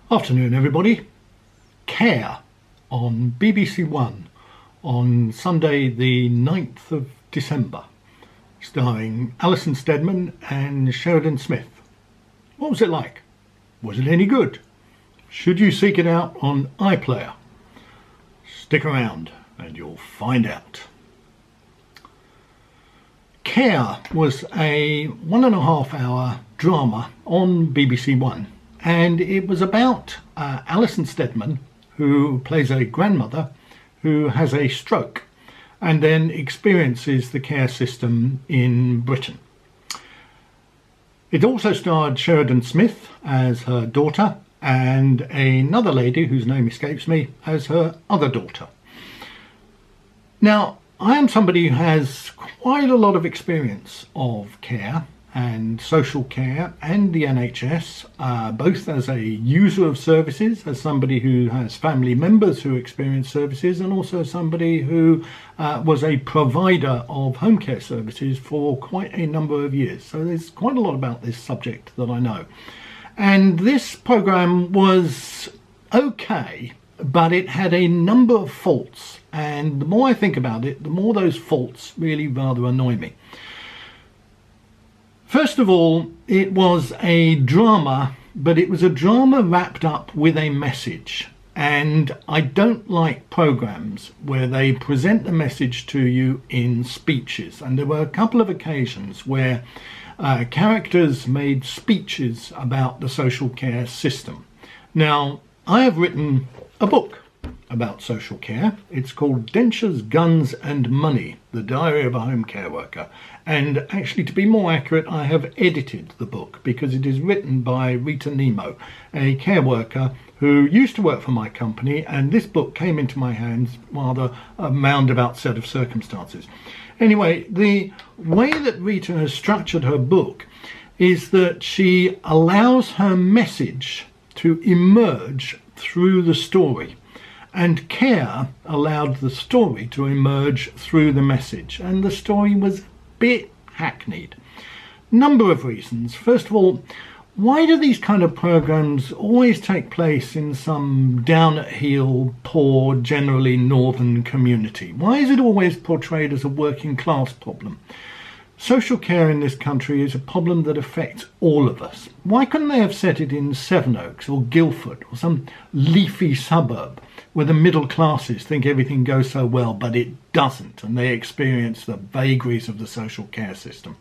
Afternoon everybody. Care on BBC1 on Sunday the 9th of December, starring Alison, Steadman and Sheridan Smith. What was it like? Was it any good? Should you seek it out on iPlayer? Stick around and you'll find out. Care was a 1.5 hour drama on BBC1. And it was about Alison Steadman, who plays a grandmother who has a stroke and then experiences the care system in Britain. It also starred Sheridan Smith as her daughter and another lady whose name escapes me as her other daughter. Now, I am somebody who has quite a lot of experience of care and social care and the NHS, both as a user of services, as somebody who has family members who experience services, and also somebody who was a provider of home care services for quite a number of years. So there's quite a lot about this subject that I know. And this programme was okay, but it had a number of faults. And the more I think about it, the more those faults really rather annoy me. First of all, it was a drama, but it was a drama wrapped up with a message. And I don't like programmes where they present the message to you in speeches. And there were a couple of occasions where characters made speeches about the social care system. Now, I have written a book about social care. It's called Dentures, Guns and Money, The Diary of a Home Care Worker. And actually, to be more accurate, I have edited the book because it is written by Rita Nemo, a care worker who used to work for my company, and this book came into my hands rather a roundabout set of circumstances. Anyway, the way that Rita has structured her book is that she allows her message to emerge through the story. And Care allowed the story to emerge through the message. And the story was a bit hackneyed. Number of reasons. First of all, why do these kind of programmes always take place in some down-at-heel, poor, generally northern community? Why is it always portrayed as a working class problem? Social care in this country is a problem that affects all of us. Why couldn't they have set it in Sevenoaks or Guildford or some leafy suburb where the middle classes think everything goes so well, but it doesn't, and they experience the vagaries of the social care system?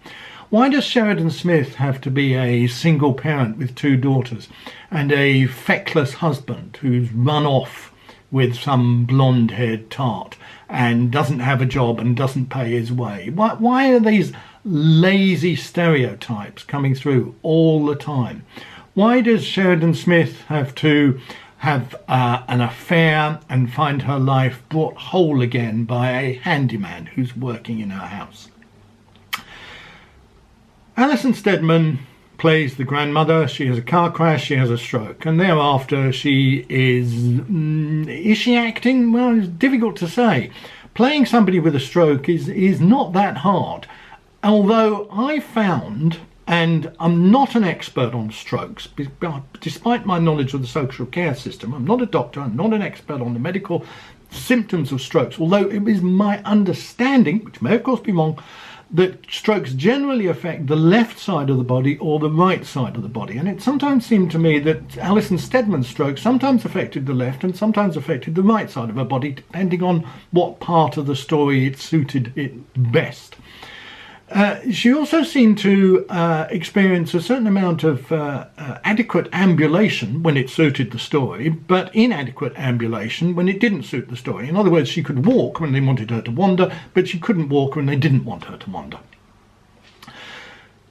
Why does Sheridan Smith have to be a single parent with 2 daughters and a feckless husband who's run off with some blonde-haired tart and doesn't have a job and doesn't pay his way? Why are these lazy stereotypes coming through all the time? Why does Sheridan Smith have to have an affair and find her life brought whole again by a handyman who's working in her house? Alison Steadman plays the grandmother. She has a car crash, she has a stroke, and thereafter she is she acting? Well, it's difficult to say. Playing somebody with a stroke is not that hard, although I found, and I'm not an expert on strokes, despite my knowledge of the social care system. I'm not a doctor, I'm not an expert on the medical symptoms of strokes, although it is my understanding, which may of course be wrong, that strokes generally affect the left side of the body or the right side of the body. And it sometimes seemed to me that Alison Steadman's stroke sometimes affected the left and sometimes affected the right side of her body, depending on what part of the story it suited it best. She also seemed to experience a certain amount of adequate ambulation when it suited the story, but inadequate ambulation when it didn't suit the story. In other words, she could walk when they wanted her to wander, but she couldn't walk when they didn't want her to wander.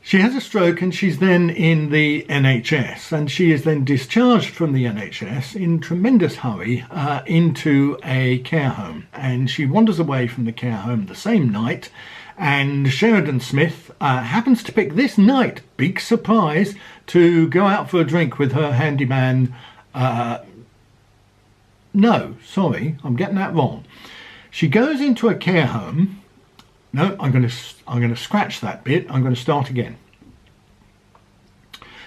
She has a stroke and she's then in the NHS, and she is then discharged from the NHS in tremendous hurry into a care home. And she wanders away from the care home the same night, and Sheridan Smith happens to pick this night, big surprise, to go out for a drink with her handyman. No, sorry, I'm getting that wrong. She goes into a care home. No, I'm going to scratch that bit. I'm going to start again.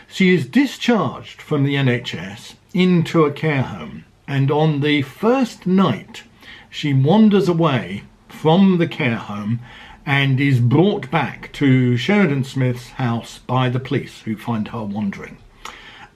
She is discharged from the NHS into a care home, and on the first night she wanders away from the care home and is brought back to Sheridan Smith's house by the police, who find her wandering.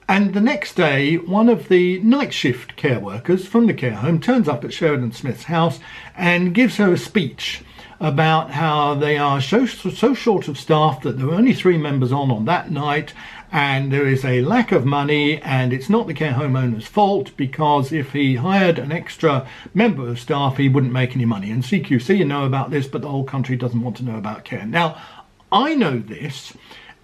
And the next day, one of the night shift care workers from the care home turns up at Sheridan Smith's house and gives her a speech about how they are so short of staff that there were only 3 members on that night, and there is a lack of money, and it's not the care home owner's fault, because if he hired an extra member of staff he wouldn't make any money. And CQC know about this, but the whole country doesn't want to know about care. Now, I know this.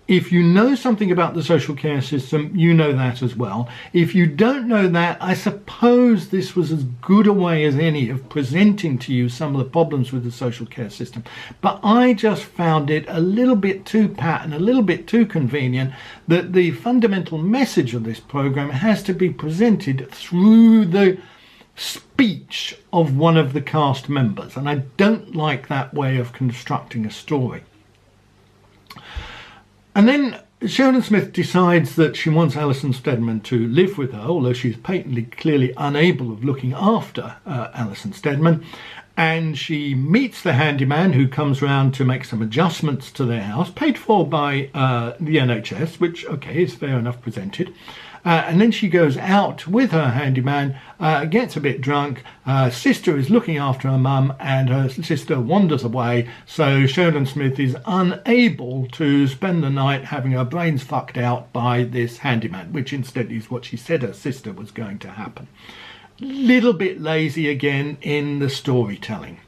If you know something about the social care system, you know that as well. If you don't know that, I suppose this was as good a way as any of presenting to you some of the problems with the social care system. But I just found it a little bit too pat and a little bit too convenient that the fundamental message of this program has to be presented through the speech of one of the cast members. And I don't like that way of constructing a story. And then Sheridan Smith decides that she wants Alison Steadman to live with her, although she's patently, clearly unable of looking after Alison Steadman. And she meets the handyman who comes round to make some adjustments to their house, paid for by the NHS, which, okay, is fair enough presented. And then she goes out with her handyman, gets a bit drunk. Her sister is looking after her mum, and her sister wanders away. So Sheridan Smith is unable to spend the night having her brains fucked out by this handyman, which instead is what she said her sister was going to happen. Little bit lazy again in the storytelling.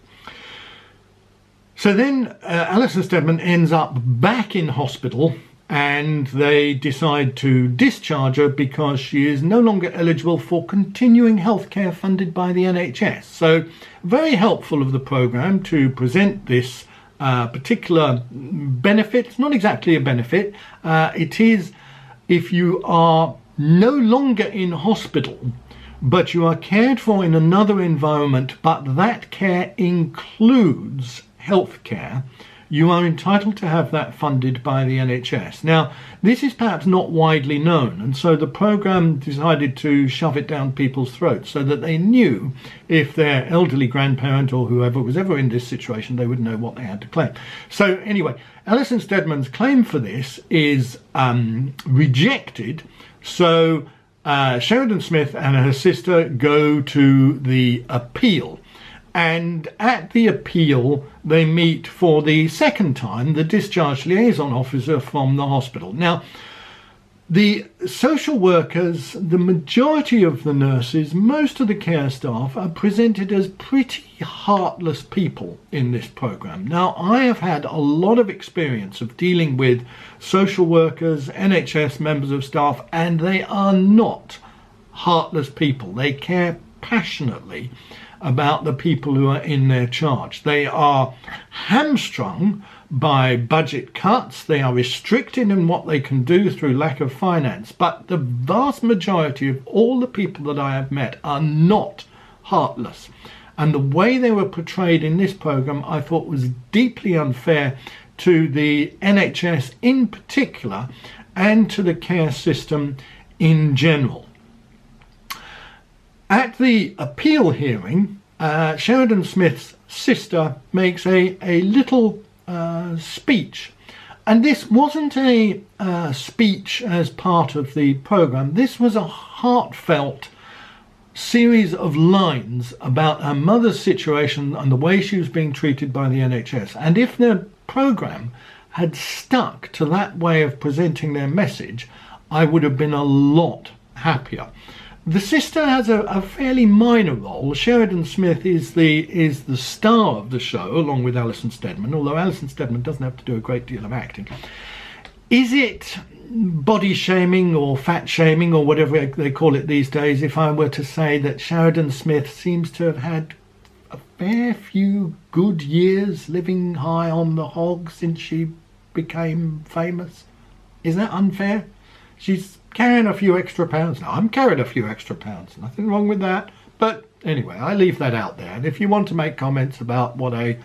So then Alison Steadman ends up back in hospital, and they decide to discharge her because she is no longer eligible for continuing healthcare funded by the NHS. So very helpful of the programme to present this particular benefit. It's not exactly a benefit. It is if you are no longer in hospital, but you are cared for in another environment, but that care includes healthcare, you are entitled to have that funded by the NHS. Now, this is perhaps not widely known, and so the programme decided to shove it down people's throats so that they knew if their elderly grandparent or whoever was ever in this situation, they would know what they had to claim. So anyway, Alison Steadman's claim for this is rejected, so Sheridan Smith and her sister go to the appeal. And at the appeal, they meet for the second time the discharge liaison officer from the hospital. Now, the social workers, the majority of the nurses, most of the care staff are presented as pretty heartless people in this program. Now, I have had a lot of experience of dealing with social workers, NHS members of staff, and they are not heartless people. They care passionately about the people who are in their charge. They are hamstrung by budget cuts. They are restricted in what they can do through lack of finance. But the vast majority of all the people that I have met are not heartless. And the way they were portrayed in this program, I thought was deeply unfair to the NHS in particular and to the care system in general. At the appeal hearing, Sheridan Smith's sister makes a little speech. And this wasn't a speech as part of the programme. This was a heartfelt series of lines about her mother's situation and the way she was being treated by the NHS. And if the programme had stuck to that way of presenting their message, I would have been a lot happier. The sister has a fairly minor role. Sheridan Smith is the star of the show, along with Alison Steadman, although Alison Steadman doesn't have to do a great deal of acting. Is it body shaming or fat shaming or whatever they call it these days if I were to say that Sheridan Smith seems to have had a fair few good years living high on the hog since she became famous? Is that unfair? She's carrying a few extra pounds now. I'm carrying a few extra pounds. Nothing wrong with that. But anyway, I leave that out there. And if you want to make comments about what a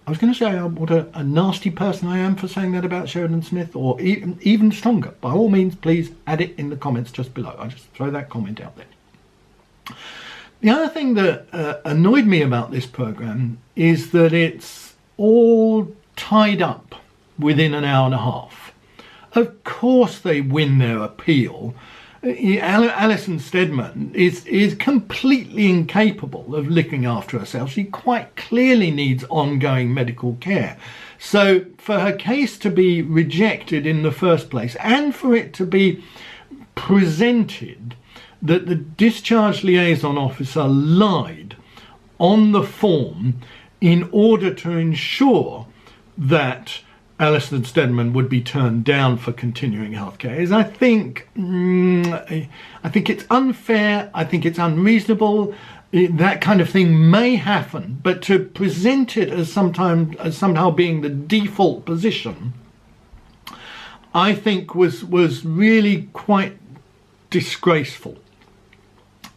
I was going to say what a nasty person I am for saying that about Sheridan Smith, or even stronger. By all means, please add it in the comments just below. I'll just throw that comment out there. The other thing that annoyed me about this programme is that it's all tied up within an hour and a half. Of course they win their appeal. Alison Steadman is completely incapable of looking after herself. She quite clearly needs ongoing medical care. So for her case to be rejected in the first place, and for it to be presented that the discharge liaison officer lied on the form in order to ensure that Alison Steadman would be turned down for continuing healthcare, is, I think it's unfair. I think it's unreasonable. That kind of thing may happen, but to present it as somehow being the default position, I think was really quite disgraceful.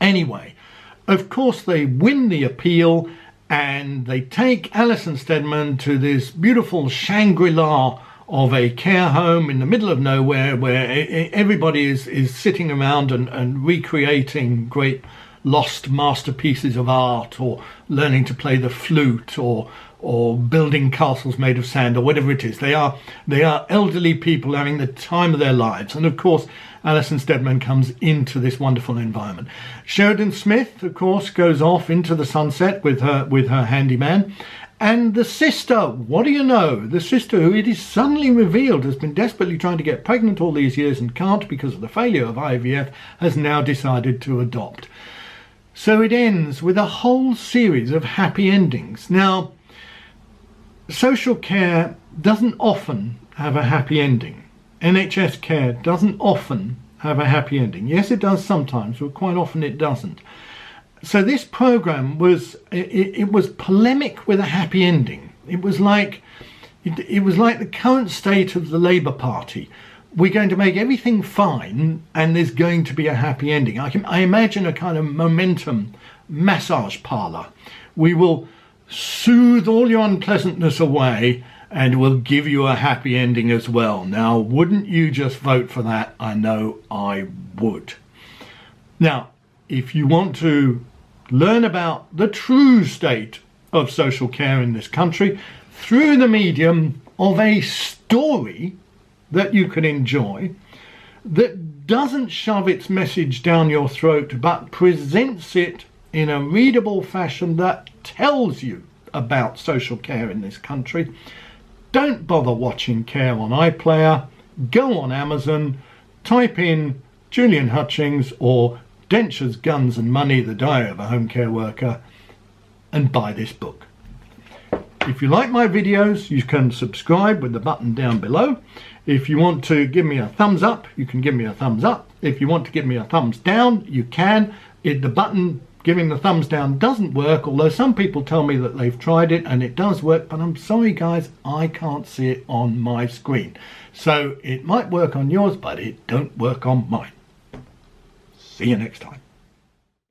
Anyway, of course they win the appeal, and they take Alison Steadman to this beautiful Shangri-La of a care home in the middle of nowhere, where everybody is sitting around and recreating great lost masterpieces of art, or learning to play the flute, or building castles made of sand, or whatever it is. They are elderly people having the time of their lives. And of course, Alison Steadman comes into this wonderful environment. Sheridan Smith, of course, goes off into the sunset with her handyman. And the sister, what do you know? The sister, who it is suddenly revealed has been desperately trying to get pregnant all these years and can't because of the failure of IVF, has now decided to adopt. So it ends with a whole series of happy endings. Now, social care doesn't often have a happy ending. NHS care doesn't often have a happy ending. Yes, it does sometimes, but quite often it doesn't. So this programme was polemic with a happy ending. It was like the current state of the Labour Party. We're going to make everything fine, and there's going to be a happy ending. I imagine a kind of momentum massage parlour. We will soothe all your unpleasantness away, and we'll give you a happy ending as well. Now, wouldn't you just vote for that? I know I would. Now, if you want to learn about the true state of social care in this country through the medium of a story that you can enjoy, that doesn't shove its message down your throat, but presents it in a readable fashion that tells you about social care in this country, don't bother watching Care on iPlayer. Go on Amazon, type in Julian Hutchings or Dentures, Guns and Money, The Diary of a Home Care Worker, and buy this book. If you like my videos, you can subscribe with the button down below. If you want to give me a thumbs up, you can give me a thumbs up. If you want to give me a thumbs down, you can. The button giving the thumbs down doesn't work, although some people tell me that they've tried it and it does work, but I'm sorry guys, I can't see it on my screen. So it might work on yours, but it don't work on mine. See you next time.